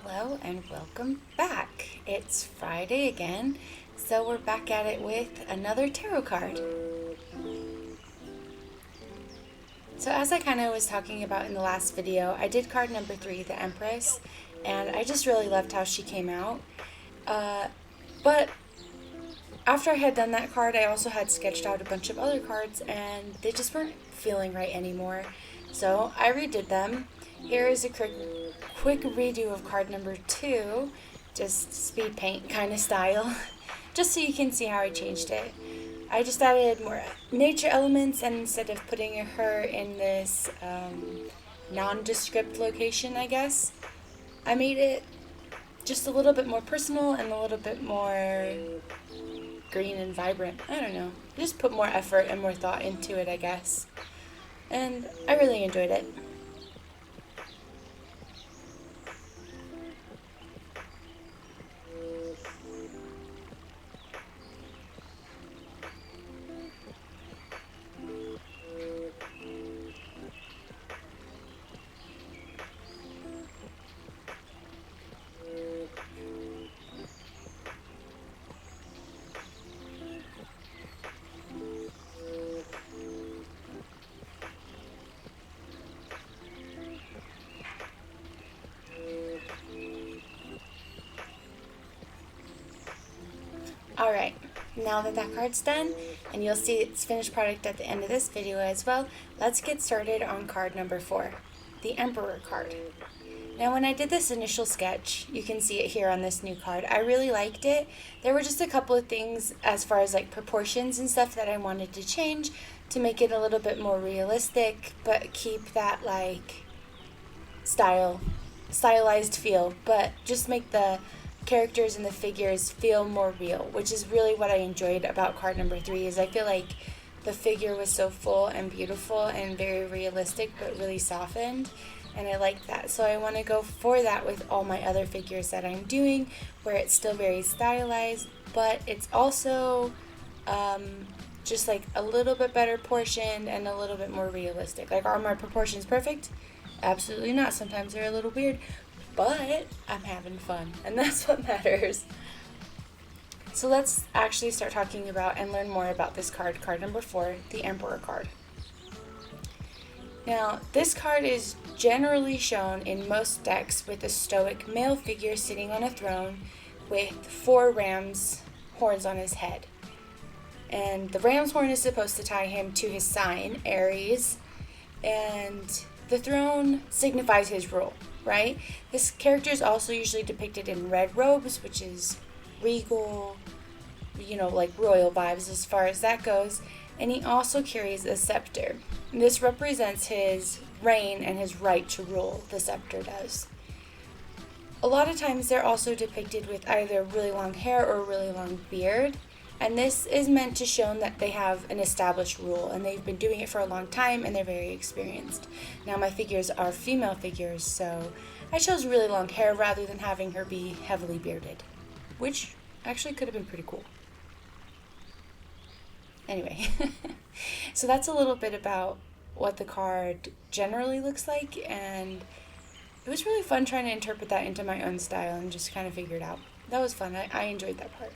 Hello and welcome back. It's Friday again, so we're back at it with another tarot card. So as I kind of was talking about in the last video, I did card number 3, the Empress, and I just really loved how she came out. But after I had done that card, I also had sketched out a bunch of other cards, and they just weren't feeling right anymore. So I redid them. Here is a quick redo of card number 2, just speed paint kind of style, just so you can see how I changed it. I just added more nature elements, and instead of putting her in this nondescript location, I guess, I made it just a little bit more personal and a little bit more green and vibrant. I don't know. Just put more effort and more thought into it, I guess. And I really enjoyed it. Alright, now that card's done, and you'll see its finished product at the end of this video as well, let's get started on card number 4, the Emperor card. Now when I did this initial sketch, you can see it here on this new card, I really liked it. There were just a couple of things as far as like proportions and stuff that I wanted to change to make it a little bit more realistic, but keep that like stylized feel, but just make the characters and the figures feel more real, which is really what I enjoyed about card number 3. Is I feel like the figure was so full and beautiful and very realistic but really softened, and I like that. So I want to go for that with all my other figures that I'm doing, where it's still very stylized but it's also just like a little bit better portioned and a little bit more realistic. Like, are my proportions perfect? Absolutely not. Sometimes they're a little weird, but I'm having fun, and that's what matters. So let's actually start talking about and learn more about this card, card number 4, the Emperor card. Now, this card is generally shown in most decks with a stoic male figure sitting on a throne with 4 ram's horns on his head. And the ram's horn is supposed to tie him to his sign, Aries, and the throne signifies his rule, right? This character is also usually depicted in red robes, which is regal, like royal vibes as far as that goes. And he also carries a scepter. This represents his reign and his right to rule, the scepter does. A lot of times they're also depicted with either really long hair or a really long beard. And this is meant to show that they have an established rule and they've been doing it for a long time and they're very experienced. Now my figures are female figures, so I chose really long hair rather than having her be heavily bearded, which actually could have been pretty cool. Anyway, so that's a little bit about what the card generally looks like, and it was really fun trying to interpret that into my own style and just kind of figure it out. That was fun. I enjoyed that part.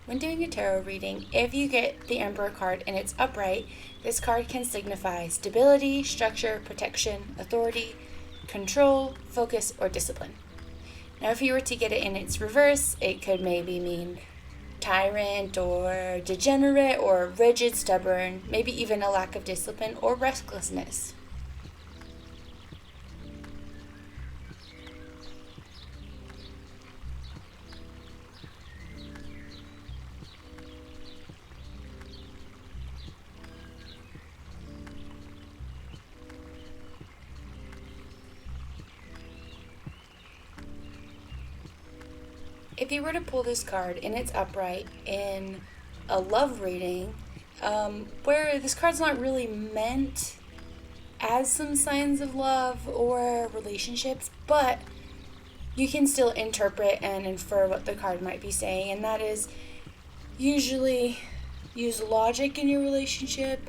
When doing a tarot reading, if you get the Emperor card and it's upright, this card can signify stability, structure, protection, authority, control, focus, or discipline. Now, if you were to get it in its reverse, it could maybe mean tyrant or degenerate or rigid, stubborn, maybe even a lack of discipline or restlessness. If you were to pull this card and it's upright in a love reading, where this card's not really meant as some signs of love or relationships, but you can still interpret and infer what the card might be saying, and that is usually use logic in your relationship,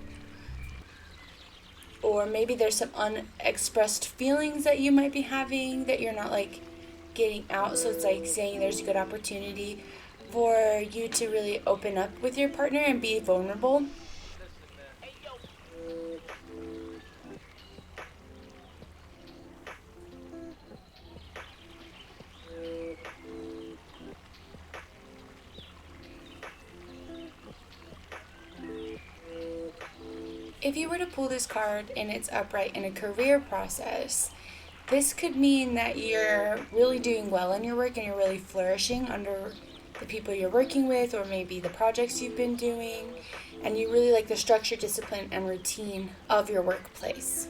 or maybe there's some unexpressed feelings that you might be having that you're not like getting out, so it's like saying there's a good opportunity for you to really open up with your partner and be vulnerable. If you were to pull this card and it's upright in a career process, this could mean that you're really doing well in your work and you're really flourishing under the people you're working with, or maybe the projects you've been doing, and you really like the structure, discipline, and routine of your workplace.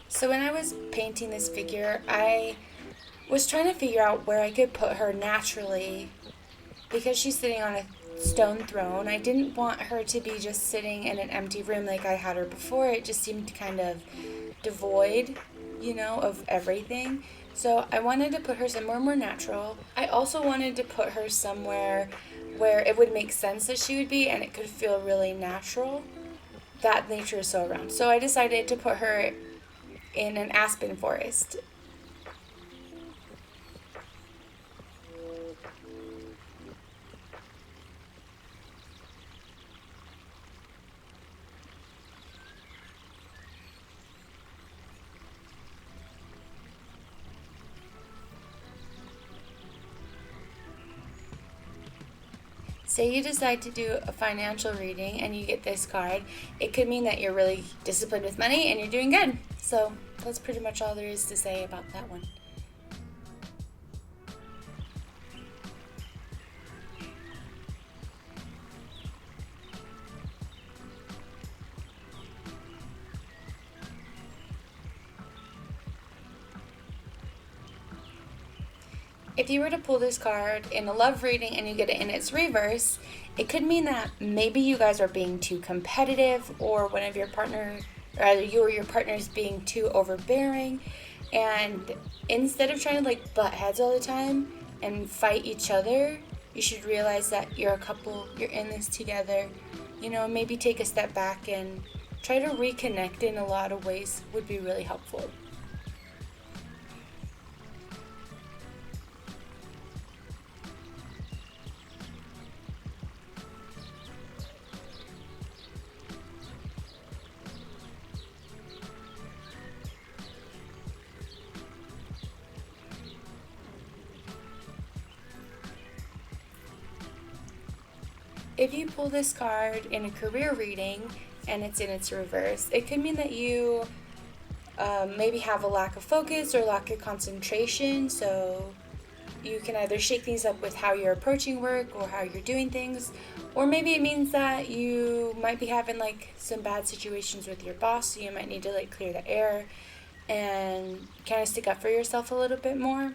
So when I was painting this figure, I was trying to figure out where I could put her naturally, because she's sitting on a stone throne. I didn't want her to be just sitting in an empty room like I had her before. It just seemed kind of devoid, of everything. So I wanted to put her somewhere more natural. I also wanted to put her somewhere where it would make sense that she would be and it could feel really natural, that nature is so around. So I decided to put her in an aspen forest. Say you decide to do a financial reading and you get this card, it could mean that you're really disciplined with money and you're doing good. So that's pretty much all there is to say about that one. If you were to pull this card in a love reading and you get it in its reverse, it could mean that maybe you guys are being too competitive, or one of your partner, or either you or your partner is being too overbearing, and instead of trying to like butt heads all the time and fight each other, you should realize that you're a couple, you're in this together. Maybe take a step back and try to reconnect in a lot of ways would be really helpful. If you pull this card in a career reading and it's in its reverse, it could mean that you maybe have a lack of focus or lack of concentration. So you can either shake things up with how you're approaching work or how you're doing things, or maybe it means that you might be having like some bad situations with your boss, so you might need to like clear the air and kind of stick up for yourself a little bit more.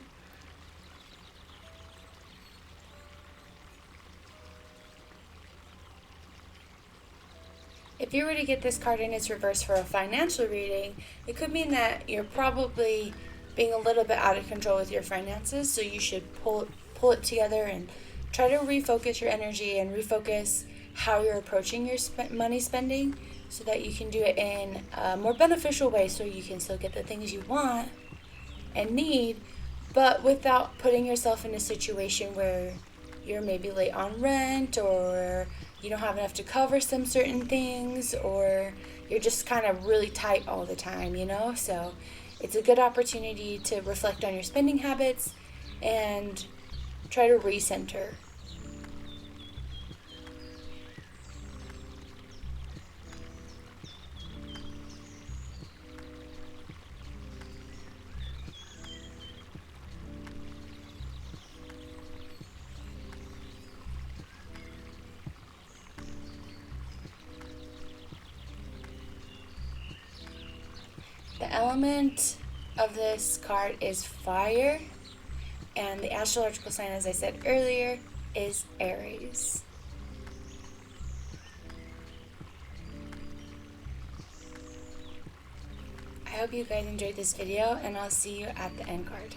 If you were to get this card in its reverse for a financial reading, it could mean that you're probably being a little bit out of control with your finances, so you should pull it together and try to refocus your energy and refocus how you're approaching your money spending, so that you can do it in a more beneficial way, so you can still get the things you want and need, but without putting yourself in a situation where you're maybe late on rent, or you don't have enough to cover some certain things, or you're just kind of really tight all the time, So it's a good opportunity to reflect on your spending habits and try to recenter. The element of this card is fire, and the astrological sign, as I said earlier, is Aries. I hope you guys enjoyed this video, and I'll see you at the end card.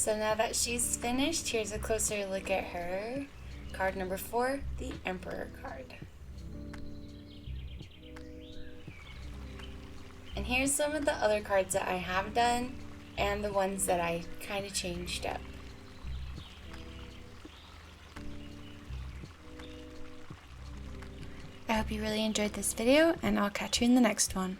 So now that she's finished, here's a closer look at her. Card number 4, the Emperor card. And here's some of the other cards that I have done and the ones that I kind of changed up. I hope you really enjoyed this video, and I'll catch you in the next one.